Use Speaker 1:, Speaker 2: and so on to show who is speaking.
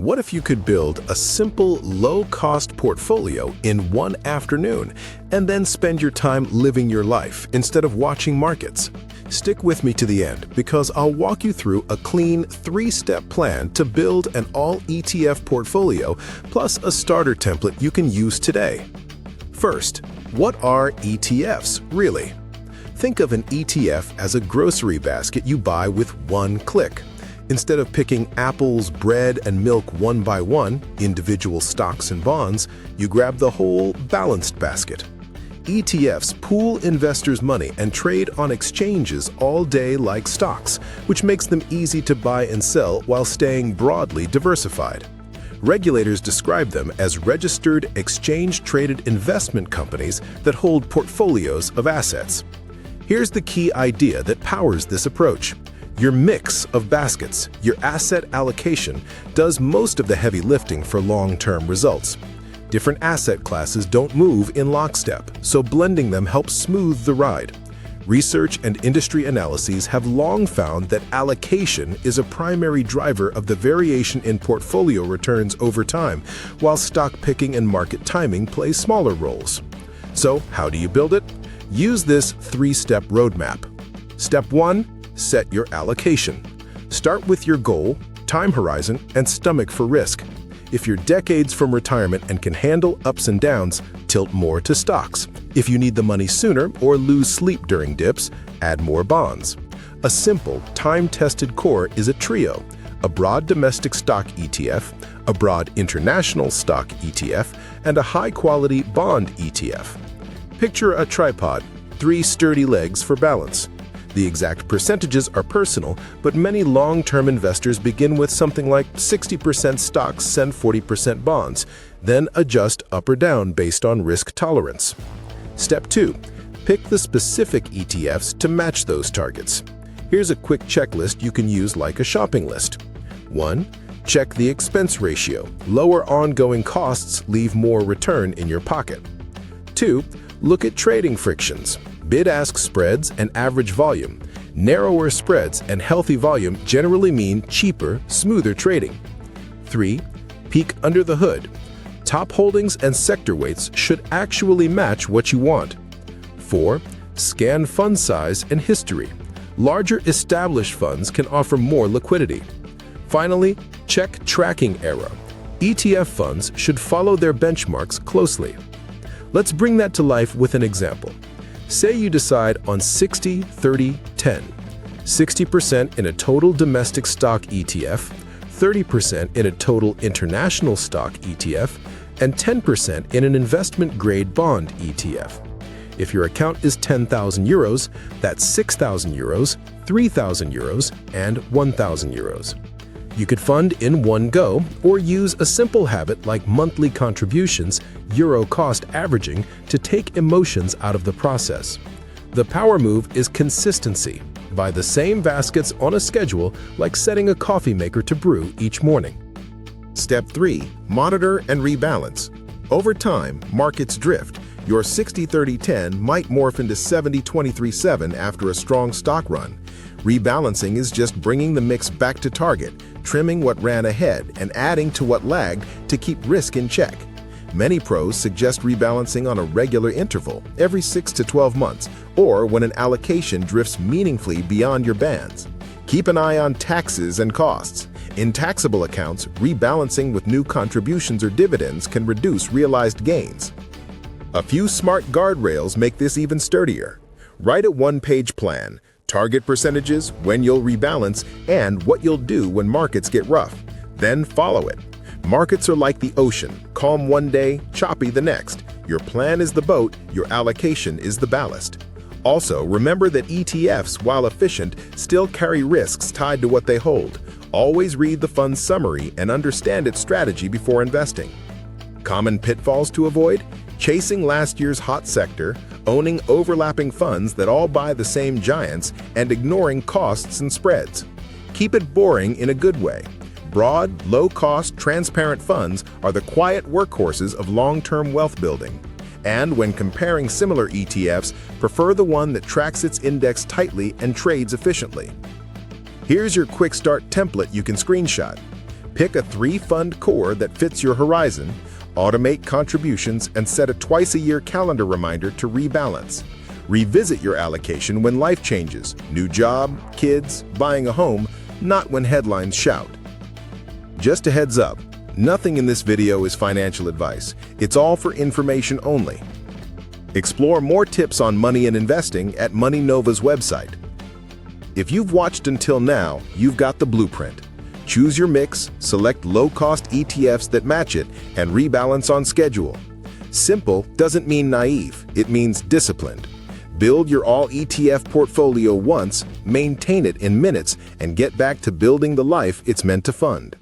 Speaker 1: What if you could build a simple, low-cost portfolio in one afternoon and then spend your time living your life instead of watching markets? Stick with me to the end because I'll walk you through a clean 3-step plan to build an all-ETF portfolio plus a starter template you can use today. First, what are ETFs, really? Think of an ETF as a grocery basket you buy with one click. Instead of picking apples, bread, and milk one by one, individual stocks and bonds, you grab the whole balanced basket. ETFs pool investors' money and trade on exchanges all day like stocks, which makes them easy to buy and sell while staying broadly diversified. Regulators describe them as registered exchange-traded investment companies that hold portfolios of assets. Here's the key idea that powers this approach. Your mix of baskets, your asset allocation, does most of the heavy lifting for long-term results. Different asset classes don't move in lockstep, so blending them helps smooth the ride. Research and industry analyses have long found that allocation is a primary driver of the variation in portfolio returns over time, while stock picking and market timing play smaller roles. So, how do you build it? Use this 3-step roadmap. Step 1. Set your allocation. Start with your goal, time horizon, and stomach for risk. If you're decades from retirement and can handle ups and downs, tilt more to stocks. If you need the money sooner or lose sleep during dips, add more bonds. A simple, time-tested core is a trio: a broad domestic stock ETF, a broad international stock ETF, and a high-quality bond ETF. Picture a tripod, 3 sturdy legs for balance. The exact percentages are personal, but many long-term investors begin with something like 60% stocks and 40% bonds, then adjust up or down based on risk tolerance. Step 2. Pick the specific ETFs to match those targets. Here's a quick checklist you can use like a shopping list. 1. Check the expense ratio. Lower ongoing costs leave more return in your pocket. 2. Look at trading frictions. Bid-ask spreads and average volume. Narrower spreads and healthy volume generally mean cheaper, smoother trading. 3. Peek under the hood. Top holdings and sector weights should actually match what you want. 4. Scan fund size and history. Larger established funds can offer more liquidity. Finally, check tracking error. ETF funds should follow their benchmarks closely. Let's bring that to life with an example. Say you decide on 60-30-10, 60% in a total domestic stock ETF, 30% in a total international stock ETF, and 10% in an investment-grade bond ETF. If your account is 10,000 euros, that's 6,000 euros, 3,000 euros, and 1,000 euros. You could fund in one go or use a simple habit like monthly contributions, euro cost averaging, to take emotions out of the process. The power move is consistency. Buy the same baskets on a schedule like setting a coffee maker to brew each morning.
Speaker 2: Step 3. Monitor and rebalance. Over time, markets drift. Your 60-30-10 might morph into 70-23-7 after a strong stock run. Rebalancing is just bringing the mix back to target, trimming what ran ahead and adding to what lagged to keep risk in check. Many pros suggest rebalancing on a regular interval, every 6 to 12 months, or when an allocation drifts meaningfully beyond your bands. Keep an eye on taxes and costs. In taxable accounts, rebalancing with new contributions or dividends can reduce realized gains. A few smart guardrails make this even sturdier. Write a one-page plan. Target percentages, when you'll rebalance, and what you'll do when markets get rough. Then follow it. Markets are like the ocean, calm one day, choppy the next. Your plan is the boat, your allocation is the ballast. Also, remember that ETFs, while efficient, still carry risks tied to what they hold. Always read the fund's summary and understand its strategy before investing. Common pitfalls to avoid? Chasing last year's hot sector, owning overlapping funds that all buy the same giants, and ignoring costs and spreads. Keep it boring in a good way. Broad, low-cost, transparent funds are the quiet workhorses of long-term wealth building. And when comparing similar ETFs, prefer the one that tracks its index tightly and trades efficiently. Here's your quick start template you can screenshot. Pick a 3-fund core that fits your horizon, automate contributions, and set a twice-a-year calendar reminder to rebalance. Revisit your allocation when life changes, new job, kids, buying a home, not when headlines shout. Just a heads up, nothing in this video is financial advice. It's all for information only. Explore more tips on money and investing at Money Nova's website. If you've watched until now, you've got the blueprint. Choose your mix, select low-cost ETFs that match it, and rebalance on schedule. Simple doesn't mean naive, it means disciplined. Build your all-ETF portfolio once, maintain it in minutes, and get back to building the life it's meant to fund.